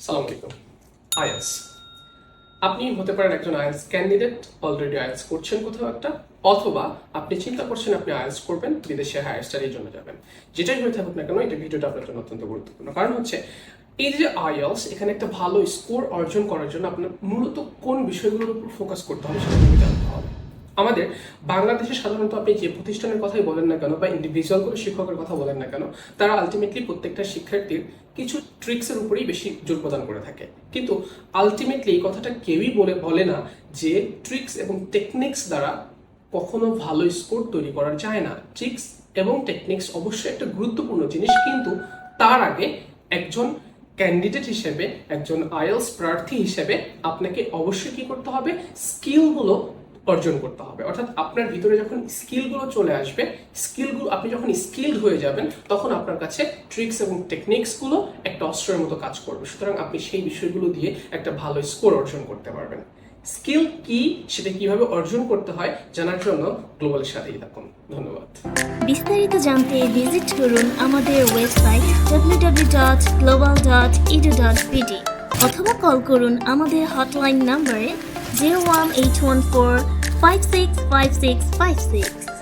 সালাম আলাইকুম। আইএলস, আপনি হতে পারেন একজন আইএলস ক্যান্ডিডেট, অলরেডি আইএলস করছেন কোথাও একটা, অথবা আপনি চিন্তা করছেন আপনি আইএলস করবেন, বিদেশে হায়ার স্টাডির জন্য যাবেন। যেটাই হয়ে থাকুক না কেন, এটা ভিডিওটা আপনার জন্য অত্যন্ত গুরুত্বপূর্ণ। কারণ হচ্ছে এই যে আইএলস, এখানে একটা ভালো স্কোর অর্জন করার জন্য আপনার মূলত কোন বিষয়গুলোর উপর ফোকাস করতে হবে সেটা কিন্তু জানতে হবে। আমাদের বাংলাদেশে সাধারণত আপনি যে প্রতিষ্ঠানের কথাই বলেন না কেন বা ইন্ডিভিজুয়াল কোনো শিক্ষকের কথা বলেন না কেন, তারা আলটিমেটলি প্রত্যেকটা শিক্ষার্থীর কিছু ট্রিক্সের উপরেই বেশি জোর প্রদান করে থাকে। কিন্তু আলটিমেটলি এই কথাটা কেউই বলে না যে ট্রিক্স এবং টেকনিক্স দ্বারা কখনো ভালো স্কোর তৈরি করা যায় না। ট্রিক্স এবং টেকনিক্স অবশ্যই একটা গুরুত্বপূর্ণ জিনিস, কিন্তু তার আগে একজন ক্যান্ডিডেট হিসেবে, একজন আইএলস প্রার্থী হিসেবে আপনাকে অবশ্যই কি করতে হবে, স্কিলগুলো অর্জন করতে হবে। অর্থাৎ আপনার ভিতরে যখন স্কিলগুলো চলে আসবে, স্কিলগুলো আপনি যখন স্কিলড হয়ে যাবেন, তখন আপনার কাছে ট্রিক্স এবং টেকনিক্সগুলো একটা অস্ত্রের মতো কাজ করবে। সুতরাং আপনি সেই বিষয়গুলো দিয়ে একটা ভালো স্কোর অর্জন করতে পারবেন। স্কিল কি, সেটা কিভাবে অর্জন করতে হয় জানার জন্য গ্লোবালের সাথেই থাকুন। ধন্যবাদ। বিস্তারিত জানতে ভিজিট করুন আমাদের ওয়েবসাইট www.global.edu.bd অথবা কল করুন আমাদের হটলাইন নম্বরে 01814 565656।